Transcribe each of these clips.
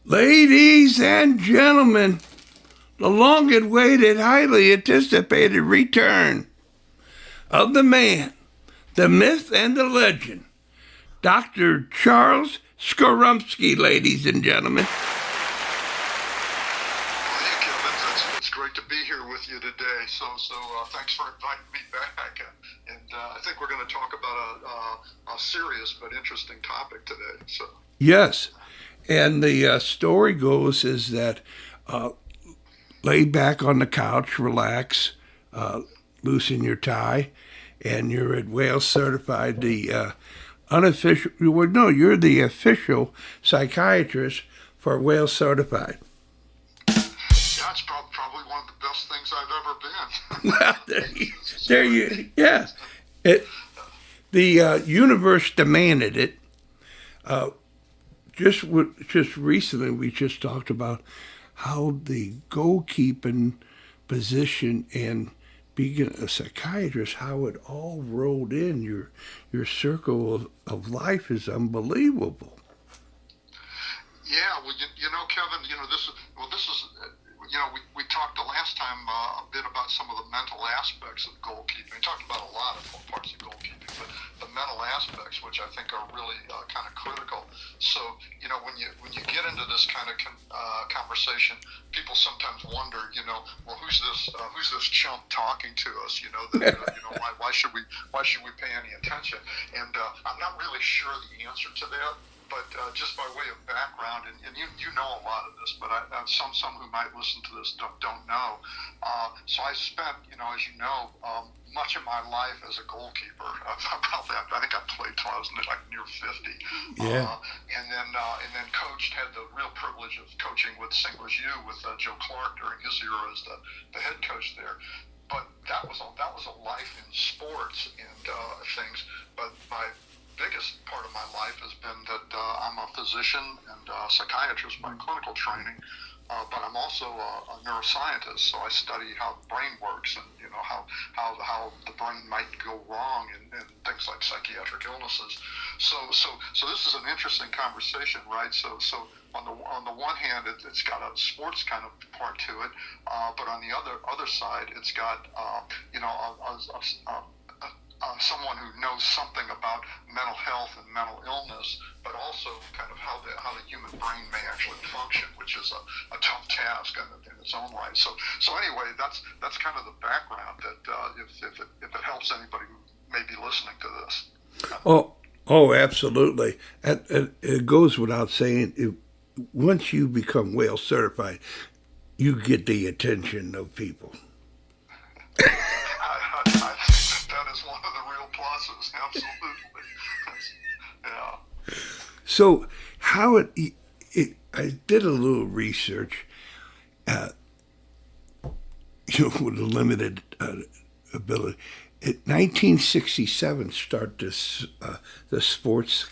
Ladies and gentlemen, the long-awaited, highly anticipated return of the man, the myth, and the legend, Dr. Charles Zorumski, ladies and gentlemen. Well, hey, Kevin, it's great to be here with you today. So thanks for inviting me back. And I think we're going to talk about a serious but interesting topic today. So Yes. And the story goes is that lay back on the couch, relax, loosen your tie, and you're at Wales Certified, the unofficial, well, no, you're the official psychiatrist for Wales Certified. yeah, it's probably one of the best things I've ever been. there you, yeah. The universe demanded it. Just recently, we just talked about how the goalkeeping position and being a psychiatrist, how it all rolled in. Your circle of life is unbelievable. Yeah, well, you know, Kevin, this is we talked the last time a bit about some of the mental aspects of goalkeeping. We talked about a lot of parts of goalkeeping, but the mental aspects, which I think are really kind of critical. So, when you get into this kind of conversation, people sometimes wonder, well, who's this chump talking to us? Why should we pay any attention? And I'm not really sure the answer to that. But just by way of background, and you know a lot of this, but some who might listen to this don't know. So I spent, as you know, much of my life as a goalkeeper. About that, I think I played till I was like near 50. Yeah. And then coached, had the real privilege of coaching with St. Louis U with Joe Clark during his era as the head coach there. But that was a life in sports and things. But my biggest part of my life has been that I'm a physician and psychiatrist by clinical training, but I'm also a neuroscientist, so I study how the brain works and how the brain might go wrong in things like psychiatric illnesses. So this is an interesting conversation, right? So on the one hand, it's got a sports kind of part to it, but on the other side, it's got someone who knows something about mental health and mental illness, but also kind of how the human brain may actually function, which is a tough task in its own right. So anyway, that's kind of the background. That if it helps anybody who may be listening to this. Oh, absolutely. And it goes without saying, once you become Wales certified, you get the attention of people. I think that is one of the real pluses, absolutely. Yeah. So how I did a little research, with a limited ability. In 1967, start this the sports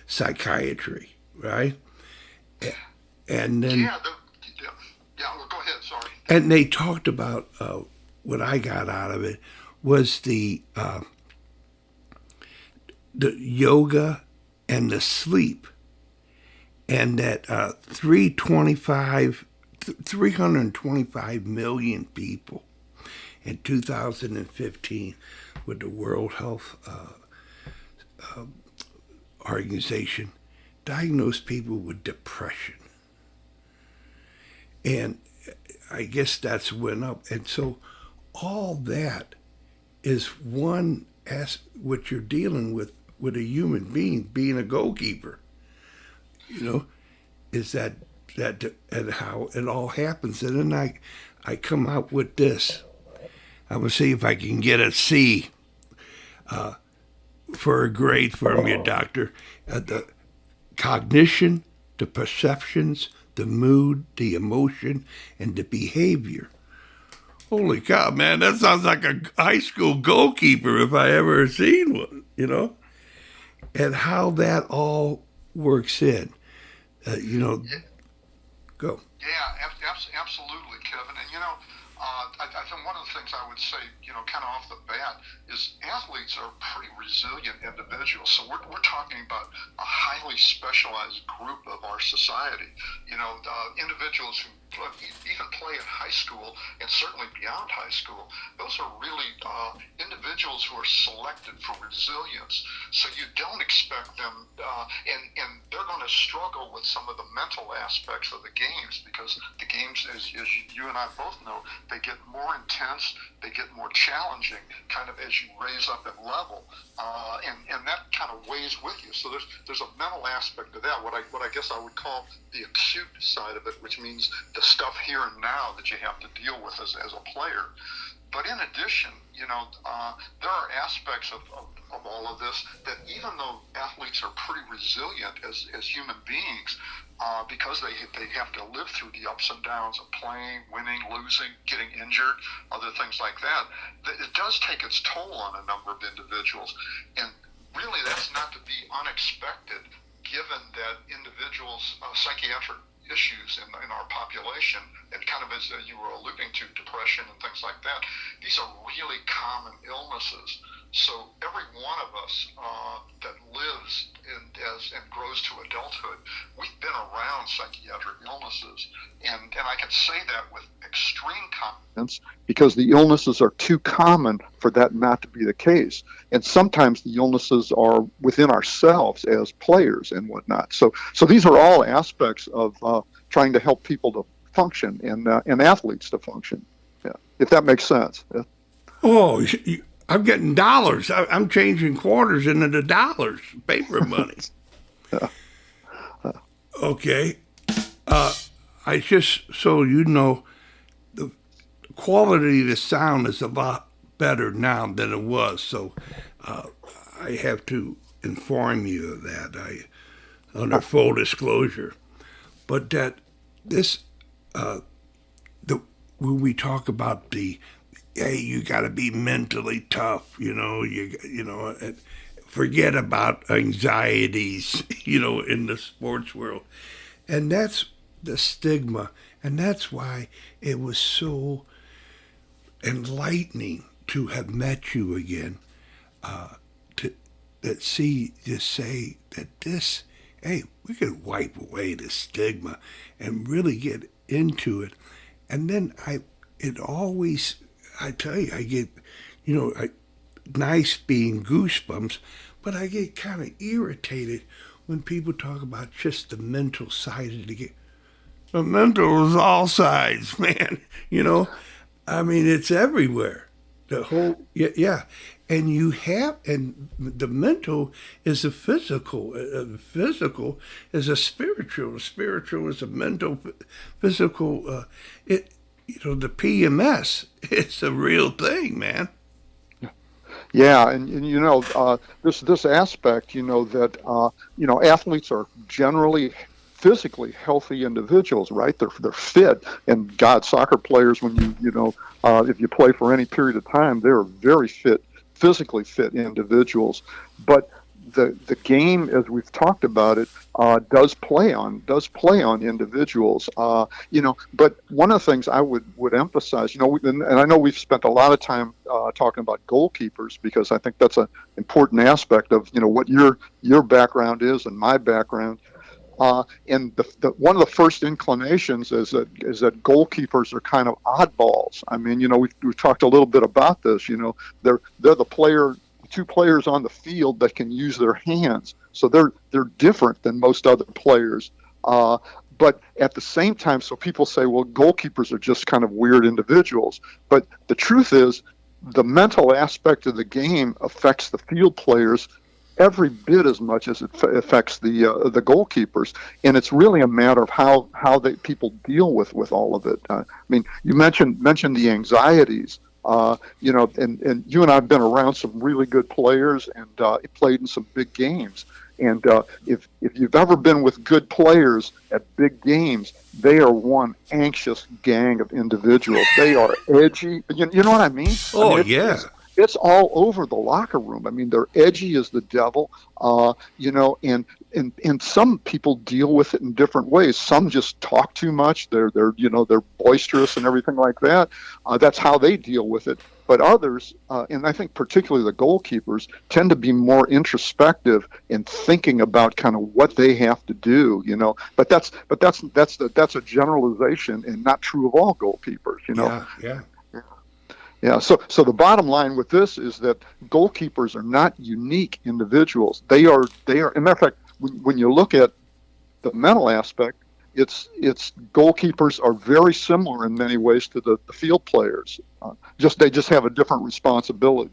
psychiatry, right? And then Yeah, well, go ahead. Sorry. and they talked about what I got out of it was the yoga and the sleep, and that 325 million people in 2015 with the World Health Organization diagnosed people with depression. And I guess that's went up. And so all that is one what you're dealing with a human being a goalkeeper, is that and how it all happens. And then I come out with this. I'm going to see if I can get a C for a grade from you, doctor. The cognition, the perceptions, the mood, the emotion, and the behavior. Holy cow, man, that sounds like a high school goalkeeper if I ever seen one, and how that all works in, Go. Yeah, absolutely, Kevin. And I think one of the things I would say, kind of off the bat, is athletes are pretty resilient individuals. So we're talking about a highly specialized group of our society. Individuals who even play at high school and certainly beyond high school. Those are really individuals who are selected for resilience. So you don't expect them, and they're going to struggle with some of the mental aspects of the games, because the games, as you and I both know, they get more intense, they get more challenging, kind of as you raise up in level, and that kind of weighs with you. So there's a mental aspect to that. What I guess I would call the acute side of it, which means the stuff here and now that you have to deal with as a player. But in addition, there are aspects of all of this that, even though athletes are pretty resilient as human beings, because they have to live through the ups and downs of playing, winning, losing, getting injured, other things like that, it does take its toll on a number of individuals. And really, that's not to be unexpected, given that individuals' psychiatric issues in our population, and kind of as you were alluding to, depression and things like that, these are really common illnesses. So every one of us that lives and grows to adulthood, we've been around psychiatric illnesses, and I can say that with extreme confidence, because the illnesses are too common for that not to be the case. And sometimes the illnesses are within ourselves as players and whatnot. So these are all aspects of trying to help people to function and athletes to function. Yeah, if that makes sense. Yeah. Oh, I'm getting dollars. I'm changing quarters into the dollars, paper money. Okay. I just, so you know, the quality of the sound is a lot better now than it was. So I have to inform you of that, under full disclosure. But that this, when we talk about hey, you got to be mentally tough, forget about anxieties, in the sports world. And that's the stigma. And that's why it was so enlightening to have met you again, to say that this, hey, we could wipe away the stigma and really get into it. And then I tell you, I get, nice being goosebumps, but I get kind of irritated when people talk about just the mental side of the game. The mental is all sides, man. I mean, it's everywhere. The whole, yeah. And and the mental is a physical. The physical is a spiritual. The spiritual is a mental, physical. The PMS, it's a real thing, man. Yeah, and this aspect, that athletes are generally physically healthy individuals, right? They're fit, and God, soccer players, when if you play for any period of time, they're very fit, physically fit individuals. But the game, as we've talked about it, does play on individuals. But one of the things I would emphasize, and I know we've spent a lot of time talking about goalkeepers, because I think that's an important aspect of what your background is and my background. And the one of the first inclinations is that goalkeepers are kind of oddballs. I mean, we've talked a little bit about this. They're the two players on the field that can use their hands, so they're different than most other players. But at the same time, so people say, well, goalkeepers are just kind of weird individuals. But the truth is, the mental aspect of the game affects the field players every bit as much as it affects the goalkeepers, and it's really a matter of how people deal with all of it. I mean, you mentioned the anxieties. And you and I have been around some really good players and played in some big games. And if you've ever been with good players at big games, they are one anxious gang of individuals. They are edgy. You know what I mean? Oh, yeah. It's all over the locker room. I mean, they're edgy as the devil, and and some people deal with it in different ways. Some just talk too much. They're boisterous and everything like that. That's how they deal with it. But others, and I think particularly the goalkeepers, tend to be more introspective in thinking about kind of what they have to do. But that's a generalization and not true of all goalkeepers. Yeah. So the bottom line with this is that goalkeepers are not unique individuals. They are. As a matter of fact, when you look at the mental aspect, it's goalkeepers are very similar in many ways to the field players. They just have a different responsibility.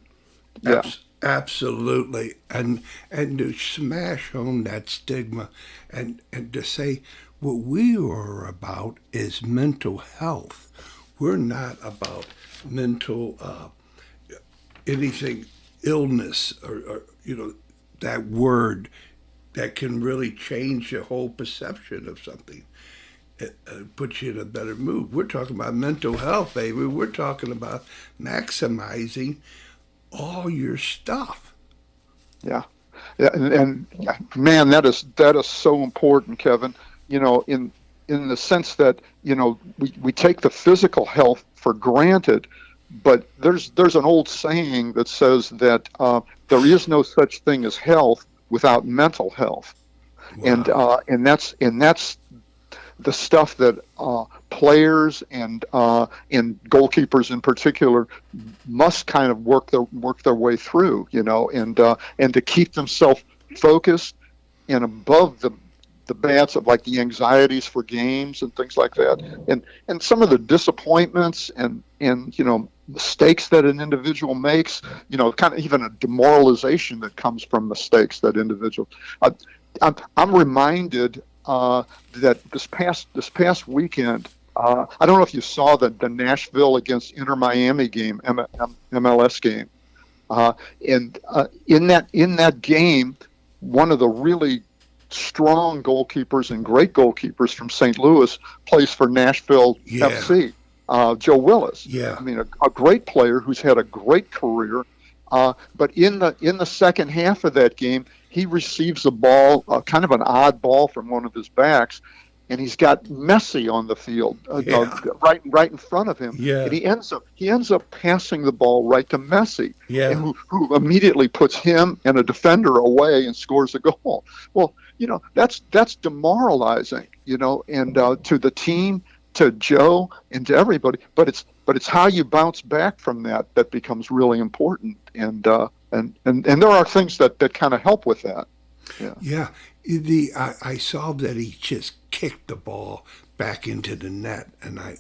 Yeah. Absolutely, and to smash home that stigma, and to say what we are about is mental health. We're not about mental anything, illness, or that word that can really change your whole perception of something. It puts you in a better mood. We're talking about mental health, baby. We're talking about maximizing all your stuff. Yeah, and man, that is so important, Kevin. In the sense that we take the physical health for granted, but there's an old saying that says that there is no such thing as health without mental health. Wow. And that's the stuff that players and goalkeepers in particular must kind of work their way through, and to keep themselves focused and above the bats of like the anxieties for games and things like that, and some of the disappointments and mistakes that an individual makes, kind of even a demoralization that comes from mistakes that individual. I'm reminded that this past weekend, I don't know if you saw the Nashville against Inter Miami game, MLS game, and in that game, one of the really strong goalkeepers and great goalkeepers from St. Louis plays for Nashville FC. Joe Willis. Yeah. I mean, a great player who's had a great career. But in the second half of that game, he receives a ball, kind of an odd ball from one of his backs, and he's got Messi on the field, right in front of him. Yeah. And he ends up passing the ball right to Messi, who immediately puts him and a defender away and scores a goal. Well, that's demoralizing, and to the team, to Joe, and to everybody. But it's how you bounce back from that becomes really important, and there are things that kind of help with that. Yeah. I saw that he just kicked the ball back into the net, and I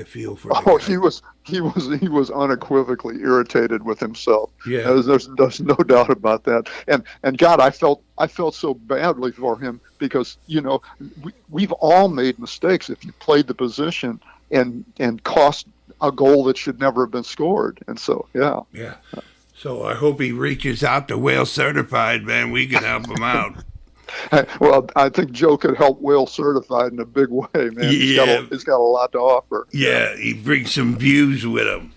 feel for the guy. He was unequivocally irritated with himself. Yeah, there's no doubt about that. And God, I felt so badly for him because we've all made mistakes if you played the position and cost a goal that should never have been scored. And so yeah. So I hope he reaches out to Whale Certified, man. We can help him out. Well, I think Joe could help Whale Certified in a big way, man. Yeah. He's got a lot to offer. Yeah, he brings some views with him.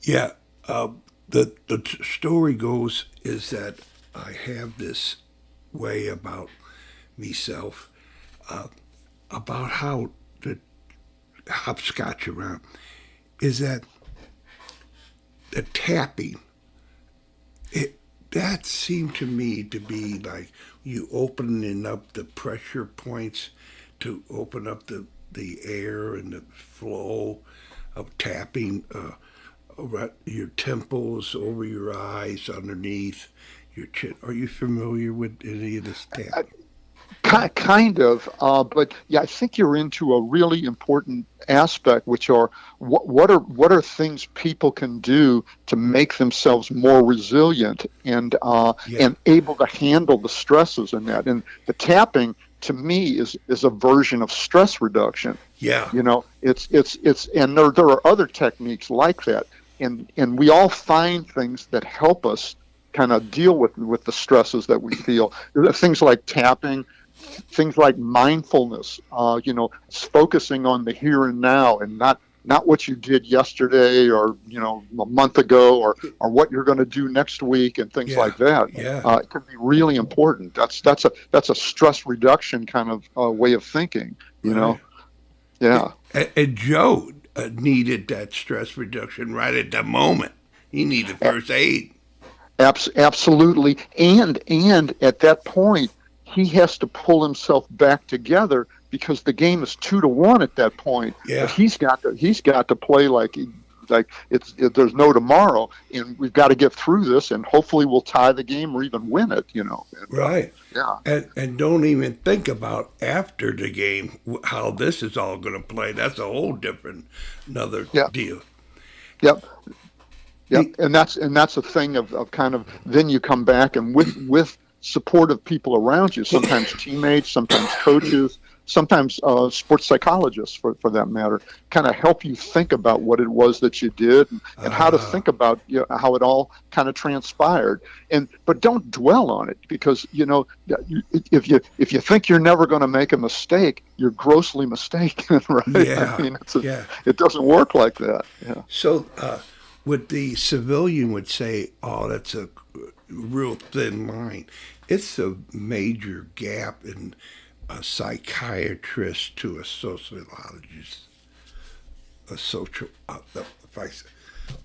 Yeah. The story goes is that I have this way about myself, about how to hopscotch around, is that the tapping, that seemed to me to be like you opening up the pressure points to open up the air and the flow of tapping around your temples, over your eyes, underneath your chin. Are you familiar with any of this tapping? Kind of, but yeah, I think you're into a really important aspect, which are what are things people can do to make themselves more resilient and able to handle the stresses in that. And the tapping, to me, is a version of stress reduction. Yeah, it's and there are other techniques like that, and we all find things that help us kind of deal with the stresses that we feel. Things like tapping. Things like mindfulness, focusing on the here and now and not not what you did yesterday or a month ago or what you're going to do next week and things like that. It can be really important. That's a stress reduction kind of way of thinking. Yeah. And Joe needed that stress reduction right at that moment. He needed first aid. Absolutely. And at that point, he has to pull himself back together because the game is 2-1 at that point. Yeah. But he's got to play like there's no tomorrow, and we've got to get through this, and hopefully we'll tie the game or even win it. Right. Yeah. And don't even think about after the game how this is all going to play. That's a whole different another deal. Yep. And that's a thing of kind of then you come back and with supportive people around you, sometimes teammates, sometimes coaches, sometimes sports psychologists for that matter, kind of help you think about what it was that you did and how to think about how it all kind of transpired. But don't dwell on it, because if you think you're never going to make a mistake, you're grossly mistaken, right? Yeah. I mean, it doesn't work like that. Yeah. So what the civilian would say, oh, that's a real thin line. It's a major gap in a psychiatrist to a sociologist, a social.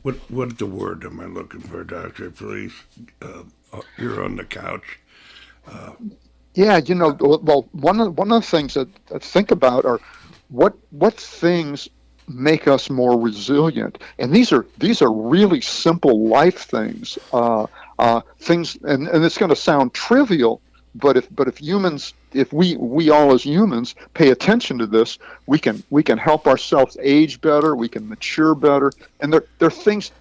What the word am I looking for, Doctor? Please, you're on the couch. Yeah, well, one of the things that I think about are what things make us more resilient, and these are really simple life things. Things, and it's going to sound trivial, but if we all as humans pay attention to this, we can help ourselves age better, we can mature better, and they're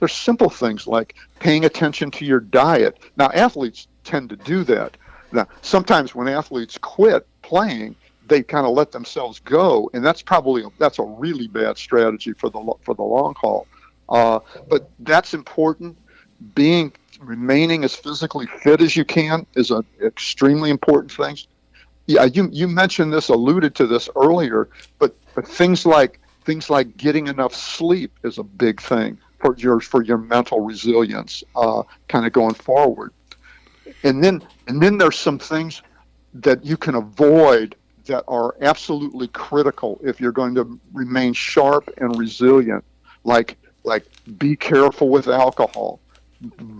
simple things like paying attention to your diet. Now, athletes tend to do that. Now, sometimes when athletes quit playing, they kind of let themselves go, and that's a really bad strategy for the long haul. But that's important. Remaining as physically fit as you can is an extremely important thing. Yeah, you mentioned this, alluded to this earlier, but things like getting enough sleep is a big thing for your mental resilience, kind of going forward. And then there's some things that you can avoid that are absolutely critical if you're going to remain sharp and resilient, like be careful with alcohol,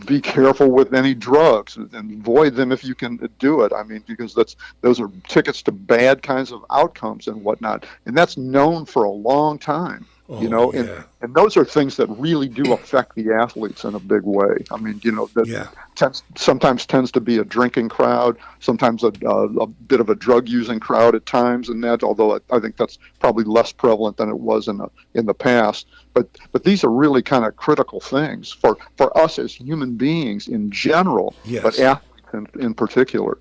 be careful with any drugs, and avoid them if you can do it. I mean, because those are tickets to bad kinds of outcomes and whatnot, and that's known for a long time. And those are things that really do affect the athletes in a big way. I mean, sometimes tends to be a drinking crowd, sometimes a bit of a drug using crowd at times, and that, although I think that's probably less prevalent than it was in the past. But these are really kind of critical things for us as human beings in general, but athletes in particular.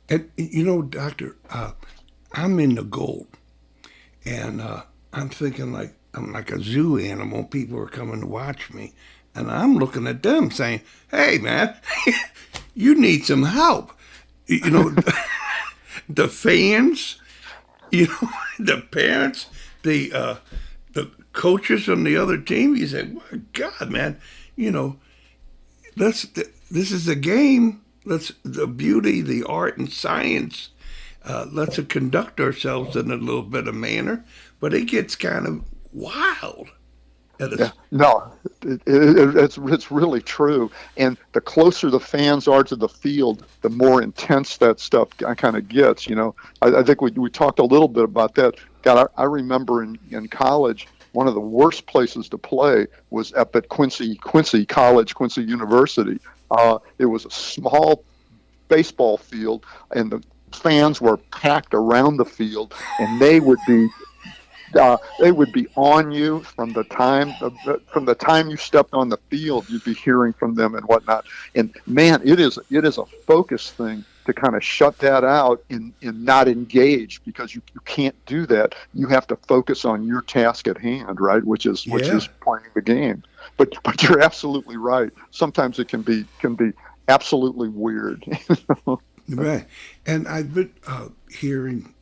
And Doctor, I'm in the gold, and I'm thinking like I'm like a zoo animal. People are coming to watch me, and I'm looking at them saying, "Hey, man, you need some help." The fans, the parents, the coaches on the other team. You say, "My God, man, this is a game. The beauty, the art, and science. Let's conduct ourselves in a little bit of manner." But it gets kind of wild. No, it's really true. And the closer the fans are to the field, the more intense that stuff kind of gets. I think we talked a little bit about that. God, I remember in college, one of the worst places to play was up at Quincy College, Quincy University. It was a small baseball field, and the fans were packed around the field, and they would be on you from the time you stepped on the field. You'd be hearing from them and whatnot. And man, it is a focus thing to kind of shut that out and not engage, because you can't do that. You have to focus on your task at hand, right? Which is playing the game. But you're absolutely right. Sometimes it can be absolutely weird. Right. And I've been hearing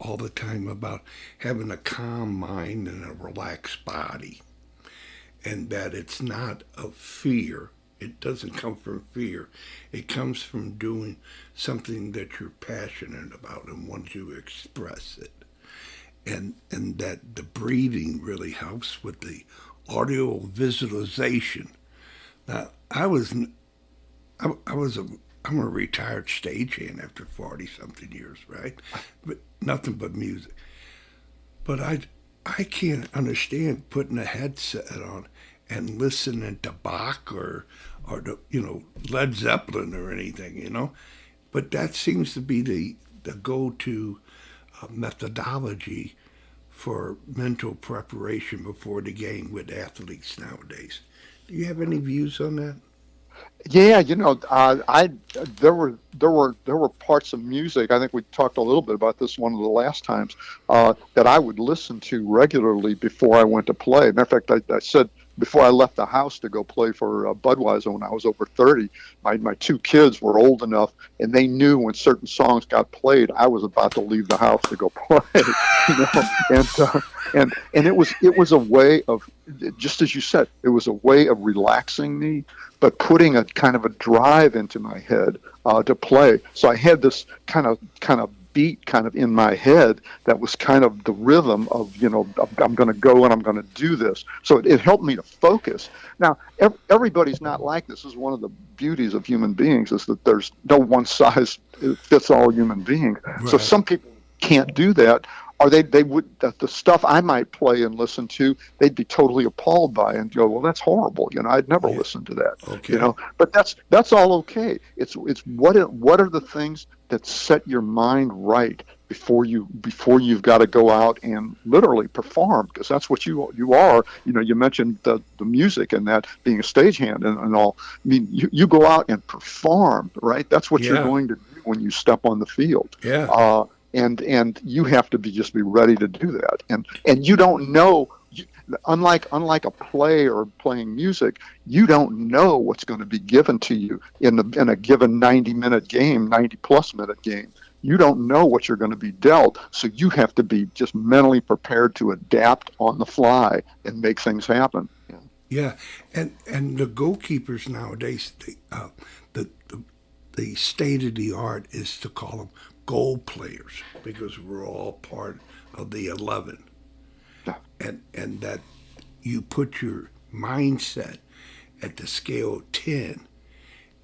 all the time about having a calm mind and a relaxed body, and that it's not of fear. It doesn't come from fear. It comes from doing something that you're passionate about and want to express it. And that the breathing really helps with the audio visualization. Now, I'm a retired stagehand after 40 something years, right? But nothing but music. But I can't understand putting a headset on and listening to Bach or to, Led Zeppelin or anything. But that seems to be the go-to methodology for mental preparation before the game with athletes nowadays. Do you have any views on that? Yeah, I there were parts of music. I think we talked a little bit about this one of the last times that I would listen to regularly before I went to play. Matter of fact, I said before I left the house to go play for Budweiser when I was over 30, my two kids were old enough and they knew when certain songs got played, I was about to leave the house to go play. And it was a way of, just as you said, it was a way of relaxing me, but putting a kind of a drive into my head to play. So I had this kind of beat kind of in my head that was kind of the rhythm of, I'm going to go and I'm going to do this. So it helped me to focus. Now, everybody's not like this. This is one of the beauties of human beings, is that there's no one size fits all human beings. Right. So some people can't do that, or they would, the stuff I might play and listen to, they'd be totally appalled by and go, well, that's horrible. I'd never listen to that. Okay. But that's all okay. It's what are the things that set your mind right before you've got to go out and literally perform, because that's what you are. You mentioned the music and that being a stagehand and all. I mean, you go out and perform, right? That's what you're going to do when you step on the field. Yeah. And you have to just be ready to do that. And you don't know, unlike a play or playing music, you don't know what's going to be given to you in a given 90-minute game, 90-plus minute game. You don't know what you're going to be dealt, so you have to be just mentally prepared to adapt on the fly and make things happen. Yeah, and the goalkeepers nowadays, the state of the art is to call them goal players, because we're all part of the 11. Yeah. And that you put your mindset at the scale of 10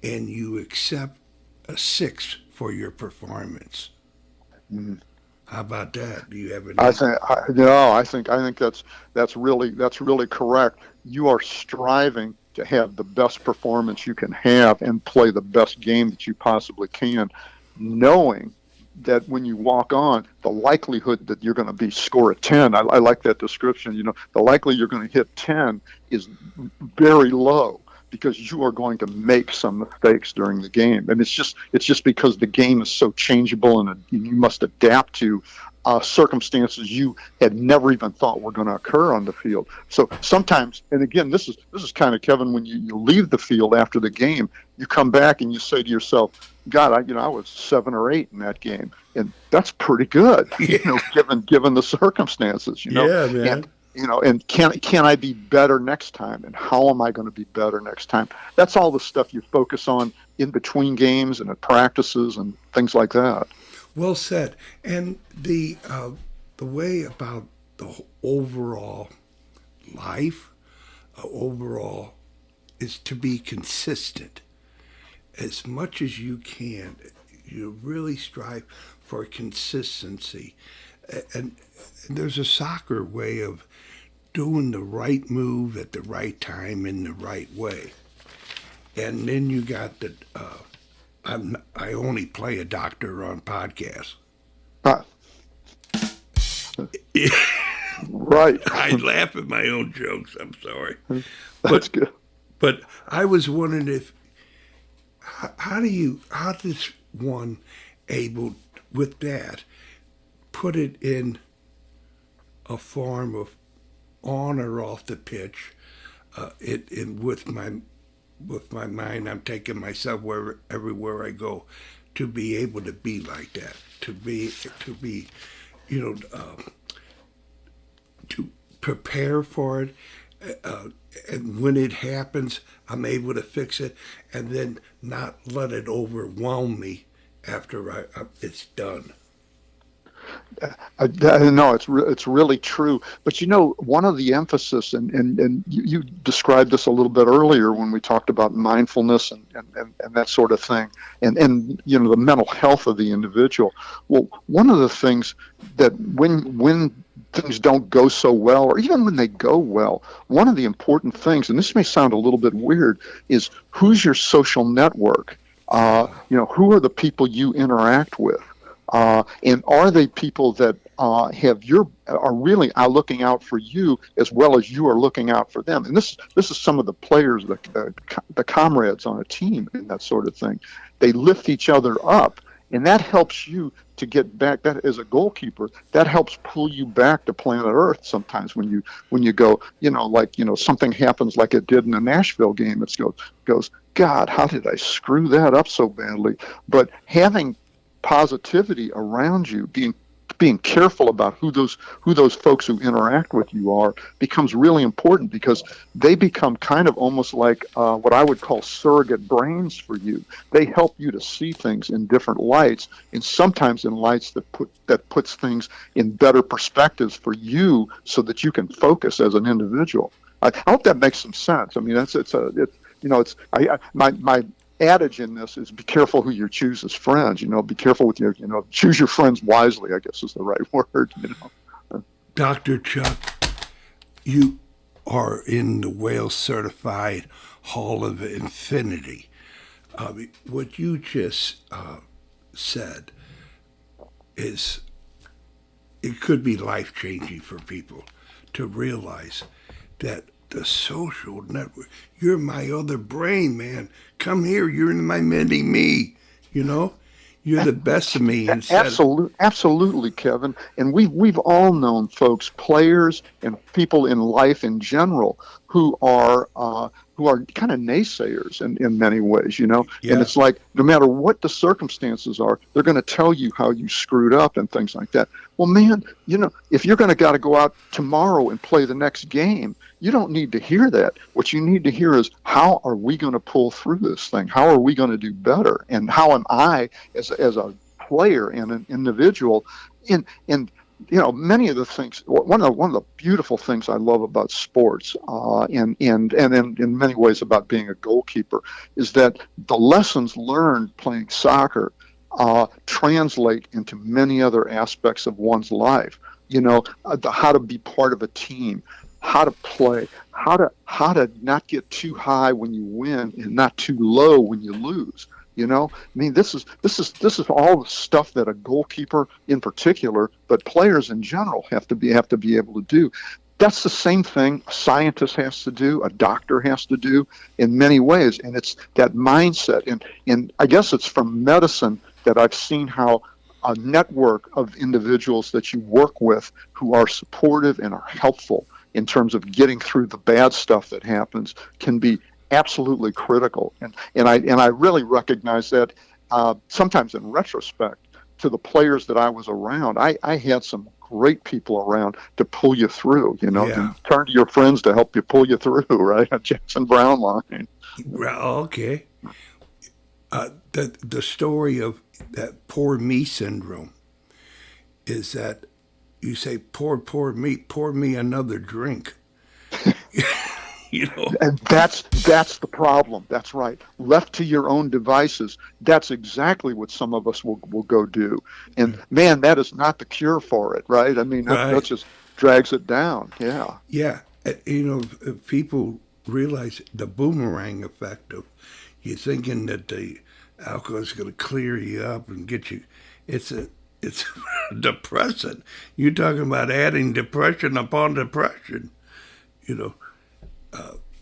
and you accept a 6 for your performance. Mm-hmm. How about that? Do you have any? I think that's really correct. You are striving to have the best performance you can have and play the best game that you possibly can, knowing that when you walk on, the likelihood that you're going to score a 10, I like that description, the likelihood you're going to hit 10 is very low, because you are going to make some mistakes during the game. And it's just because the game is so changeable and you must adapt to circumstances you had never even thought were going to occur on the field. So sometimes, and again, this is kind of, Kevin, when you leave the field after the game, you come back and you say to yourself, God, I was 7 or 8 in that game, and that's pretty good, given the circumstances, Yeah, man. And can I be better next time? And how am I going to be better next time? That's all the stuff you focus on in between games and at practices and things like that. Well said. And the way about the overall life, overall, is to be consistent as much as you can. You really strive for consistency, and there's a soccer way of doing the right move at the right time in the right way. And then you got I only play a doctor on podcasts. Right. I laugh at my own jokes. I'm sorry. That's good. But I was wondering how does one able with that put it in a form of on or off the pitch? With my mind, I'm taking myself everywhere I go, to be able to be like that, to be you know, to prepare for it. And when it happens, I'm able to fix it, and then not let it overwhelm me after it's done. No, it's really true. But one of the emphasis, and you described this a little bit earlier when we talked about mindfulness and that sort of thing, and the mental health of the individual. Well, one of the things that when things don't go so well, or even when they go well, one of the important things, and this may sound a little bit weird, is who's your social network? Who are the people you interact with? And are they people that are really looking out for you as well as you are looking out for them? And this is some of the players, the comrades on a team, and that sort of thing. They lift each other up, and that helps you to get back. That as a goalkeeper, that helps pull you back to planet Earth. Sometimes when you go, something happens like it did in the Nashville game. It goes, God, how did I screw that up so badly? But having positivity around you, being careful about who those folks who interact with you are, becomes really important, because they become kind of almost like what I would call surrogate brains for you. They help you to see things in different lights, and sometimes in lights that puts things in better perspectives for you, so that you can focus as an individual. I hope that makes some sense. I mean, my adage in this is be careful who you choose as friends. Be careful with choose your friends wisely, I guess is the right word. Dr. Chuck, you are in the Wales Certified Hall of Infinity. What you just said is, it could be life-changing for people to realize that the social network, you're my other brain, man. Come here, you're in my mini-me, You're the best of me. Absolutely, Kevin. And we've all known folks, players and people in life in general, who are kind of naysayers in many ways, Yeah. And it's like, no matter what the circumstances are, they're going to tell you how you screwed up and things like that. Well, man, if you're got to go out tomorrow and play the next game, you don't need to hear that. What you need to hear is, how are we going to pull through this thing? How are we going to do better? And how am I, as a player and an individual, many of the things. One of the beautiful things I love about sports, and in many ways about being a goalkeeper, is that the lessons learned playing soccer translate into many other aspects of one's life. How to be part of a team, how to play, how to not get too high when you win and not too low when you lose. I mean, this is all the stuff that a goalkeeper in particular, but players in general have to be able to do. That's the same thing a scientist has to do, a doctor has to do in many ways, and it's that mindset. And I guess it's from medicine that I've seen how a network of individuals that you work with who are supportive and are helpful in terms of getting through the bad stuff that happens can be absolutely critical. And I really recognize that sometimes in retrospect to the players that I was around. I had some great people around to pull you through, to turn to your friends to help you pull you through, right? A Jackson Brown line. Okay. The story of that poor me syndrome is that you say, poor me, pour me another drink. And that's the problem. That's right. Left to your own devices, that's exactly what some of us will go do. And man, that is not the cure for it, right? I mean, that just drags it down. Yeah. Yeah. If people realize the boomerang effect of you thinking that the alcohol is going to clear you up and get you, it's a depressant. You're talking about adding depression upon depression.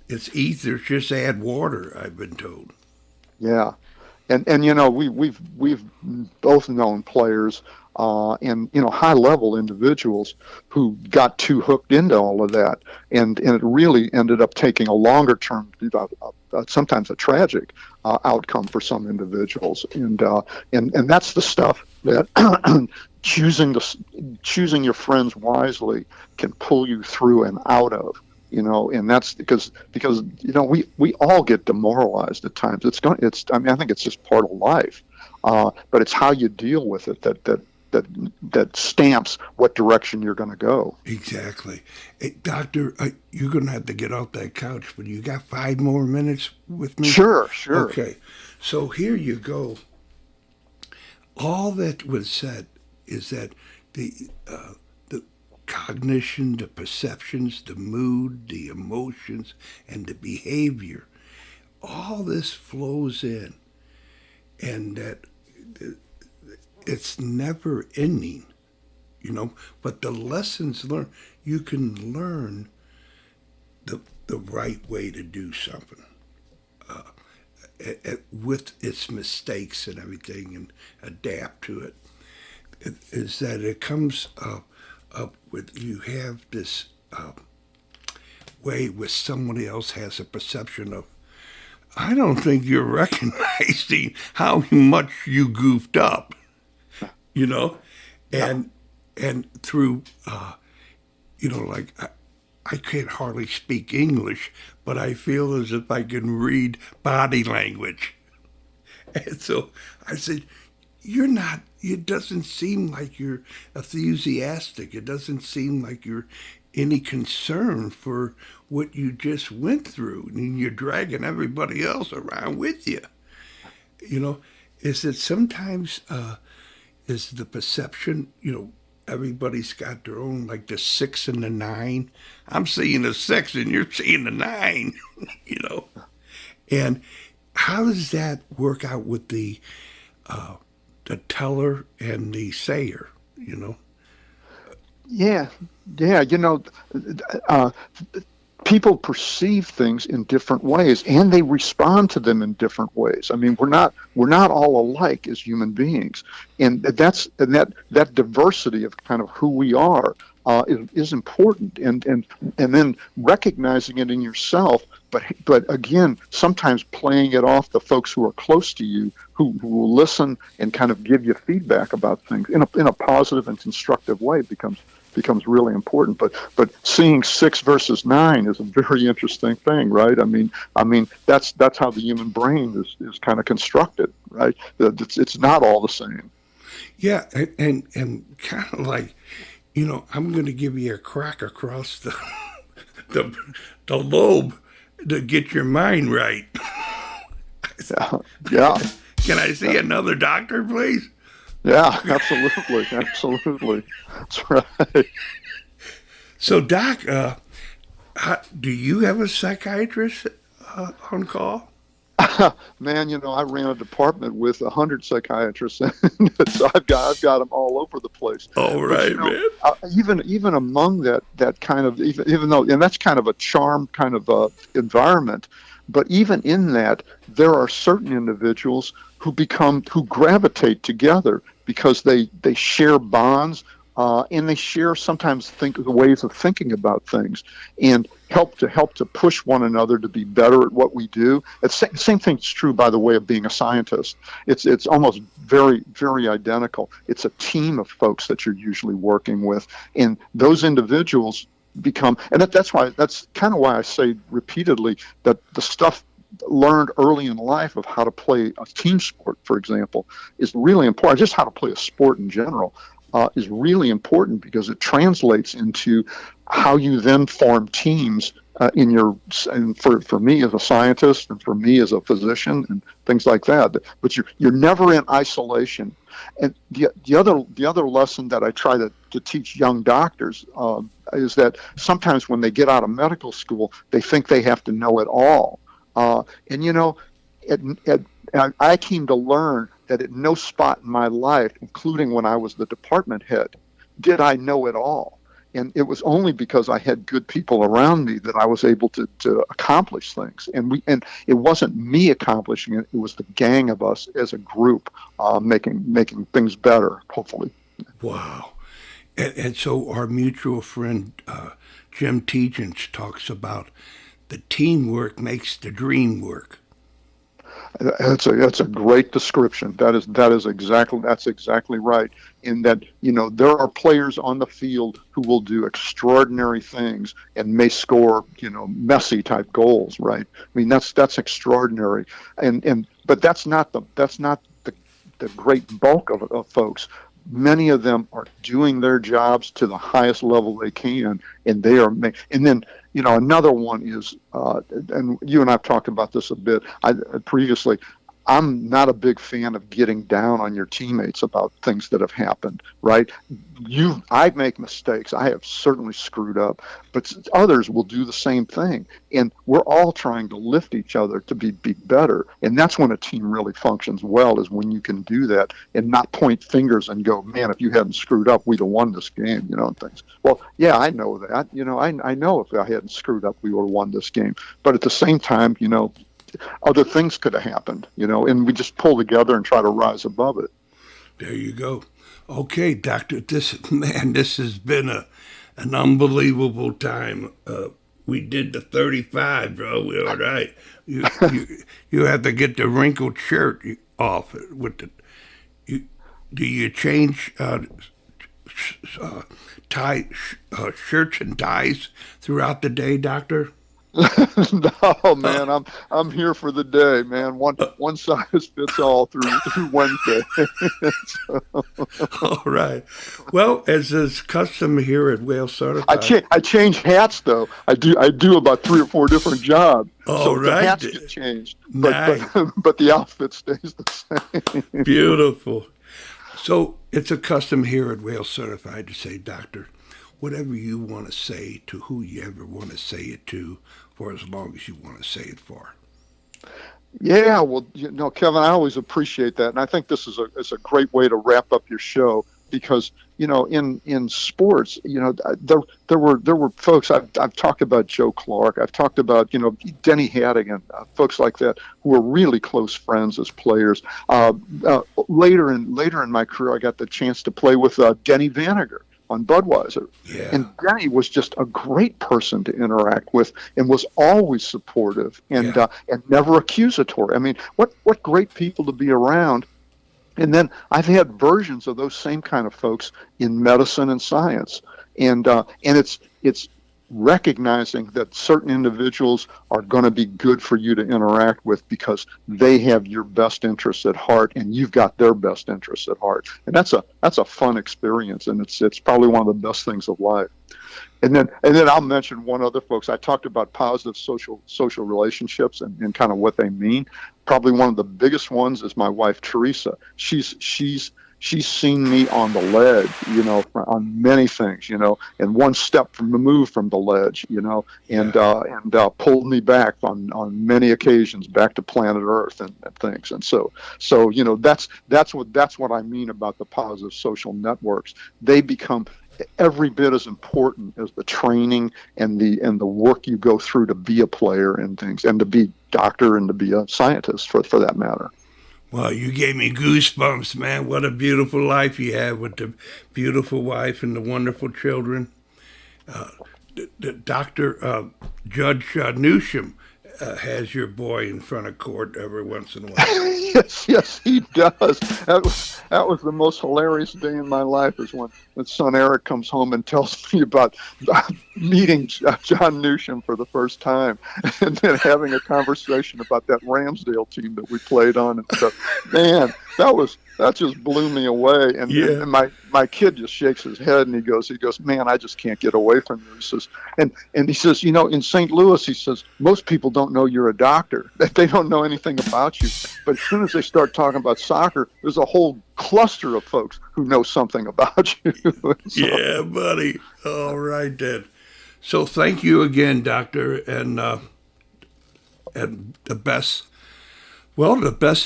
It's ether, just add water, I've been told. Yeah. And we've both known players and high level individuals who got too hooked into all of that, and it really ended up taking a longer term, sometimes a tragic outcome for some individuals, and that's the stuff that choosing your friends wisely can pull you through and out of, and that's because we all get demoralized at times. I mean, I think it's just part of life, but it's how you deal with it that stamps what direction you're going to go. Exactly. Hey, doctor, you're going to have to get off that couch, but you got 5 more minutes with me? Sure. Okay. So here you go. All that was said is that the cognition, the perceptions, the mood, the emotions, and the behavior, all this flows in, and that it's never ending, but the lessons learned, you can learn the right way to do something with its mistakes and everything, and adapt to it. Is that it comes up with, you have this way where somebody else has a perception of, I don't think you're recognizing how much you goofed up, and through, like I can't hardly speak English, but I feel as if I can read body language. And so I said, it doesn't seem like you're enthusiastic. It doesn't seem like you're any concern for what you just went through. And you're dragging everybody else around with you. Is that sometimes is the perception, everybody's got their own, like the 6 and the 9. I'm seeing a 6 and you're seeing the 9, And how does that work out with the teller and the sayer, Yeah. People perceive things in different ways, and they respond to them in different ways. I mean, we're not all alike as human beings, and that diversity of kind of who we are is important, and then recognizing it in yourself. But again, sometimes playing it off the folks who are close to you, who will listen and kind of give you feedback about things in a positive and constructive way becomes really important. But seeing 6 versus 9 is a very interesting thing, right? I mean that's how the human brain is kind of constructed, right? It's not all the same. Yeah, and kind of like, I'm going to give you a crack across the lobe to get your mind right. Yeah. Can I see another doctor, please? Yeah, absolutely. That's right. So, Doc, do you have a psychiatrist on call? Man, I ran a department with 100 psychiatrists, so I've got them all over the place. All right, man. Even among that kind of, even though, and that's kind of a charm kind of environment, but even in that, there are certain individuals who gravitate together because they share bonds, and they share sometimes the ways of thinking about things, and help to push one another to be better at what we do. Same thing's true, by the way, of being a scientist. It's almost very, very identical. It's a team of folks that you're usually working with, and those individuals become, and that's kind of why I say repeatedly that the stuff learned early in life of how to play a team sport, for example, is really important. Just how to play a sport in general is really important, because it translates into how you then form teams and for me as a scientist, and for me as a physician, and things like that. But you're never in isolation. And the other lesson that I try to teach young doctors is that sometimes when they get out of medical school, they think they have to know it all. I came to learn that at no spot in my life, including when I was the department head, did I know it all. And it was only because I had good people around me that I was able to accomplish things. And it wasn't me accomplishing it; it was the gang of us as a group making things better, hopefully. Wow. And so our mutual friend Jim Tegens talks about the teamwork makes the dream work. That's a great description. That's exactly right. in that, there are players on the field who will do extraordinary things and may score, Messi type goals, right? I mean, that's extraordinary. But that's not the great bulk of folks. Many of them are doing their jobs to the highest level they can, and they are. And then, another one is, and you and I've talked about this a bit previously. I'm not a big fan of getting down on your teammates about things that have happened, right? I make mistakes. I have certainly screwed up, but others will do the same thing. And we're all trying to lift each other to be better. And that's when a team really functions well, is when you can do that and not point fingers and go, man, if you hadn't screwed up, we'd have won this game, and things. Well, yeah, I know that. I know if I hadn't screwed up, we would have won this game. But at the same time, other things could have happened, and we just pull together and try to rise above it. There you go. Okay, Doctor, this has been an unbelievable time. We did the 35, bro. We're all right. You have to get the wrinkled shirt off with the. Do you change shirts and ties throughout the day, Doctor? No, man, I'm here for the day, man. One size fits all through Wednesday. All right. Well, as is custom here at Whale Certified, I change hats though. I do about 3 or 4 different jobs. So right. The hats get changed, nice. but the outfit stays the same. Beautiful. So it's a custom here at Whale Certified to say, Doctor, whatever you want to say to who you ever want to say it to, for as long as you want to say it for. Yeah, well, Kevin, I always appreciate that, and I think this is a great way to wrap up your show, because in sports, there were folks. I've talked about Joe Clark. I've talked about Denny Hattigan, folks like that who were really close friends as players. Later in my career, I got the chance to play with Denny Vanager on Budweiser. Yeah. And Denny was just a great person to interact with, and was always supportive and never accusatory. I mean, what great people to be around. And then I've had versions of those same kind of folks in medicine and science. And it's recognizing that certain individuals are going to be good for you to interact with because they have your best interests at heart, and you've got their best interests at heart. And that's a fun experience, and it's probably one of the best things of life. And then I'll mention one other, folks. I talked about positive social relationships and kind of what they mean. Probably one of the biggest ones is my wife Teresa. She's seen me on the ledge, on many things, and one step removed from the ledge, and pulled me back on many occasions back to planet Earth and things. And so that's what I mean about the positive social networks. They become every bit as important as the training and the work you go through to be a player and things, and to be doctor and to be a scientist for that matter. Well, you gave me goosebumps, man. What a beautiful life you have with the beautiful wife and the wonderful children. Dr. Judge Newsham has your boy in front of court every once in a while. Yes, he does. That was the most hilarious day in my life, is when son Eric comes home and tells me about meeting John Newsham for the first time, and then having a conversation about that Ramsdale team that we played on and stuff. Man, that just blew me away. And my kid just shakes his head and he goes, man, I just can't get away from you. He says, and he says, in St. Louis, he says, most people don't know you're a doctor. They don't know anything about you. But as soon as they start talking about soccer, there's a whole cluster of folks who know something about you. Yeah, buddy. All right, then. So thank you again, Doctor, and the best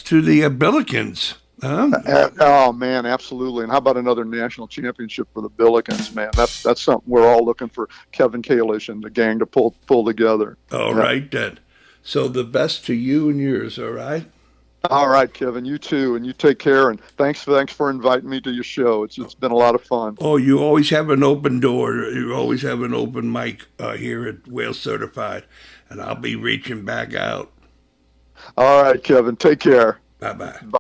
to the Billikens. Oh man, absolutely. And how about another national championship for the Billikens, man? That's something we're all looking for Kevin Kalish and the gang to pull together. All right, then. So the best to you and yours, all right? All right, Kevin, you too, and you take care, and thanks for inviting me to your show. It's been a lot of fun. Oh, you always have an open door. You always have an open mic here at Whale Certified, and I'll be reaching back out. All right, Kevin, take care. Bye-bye.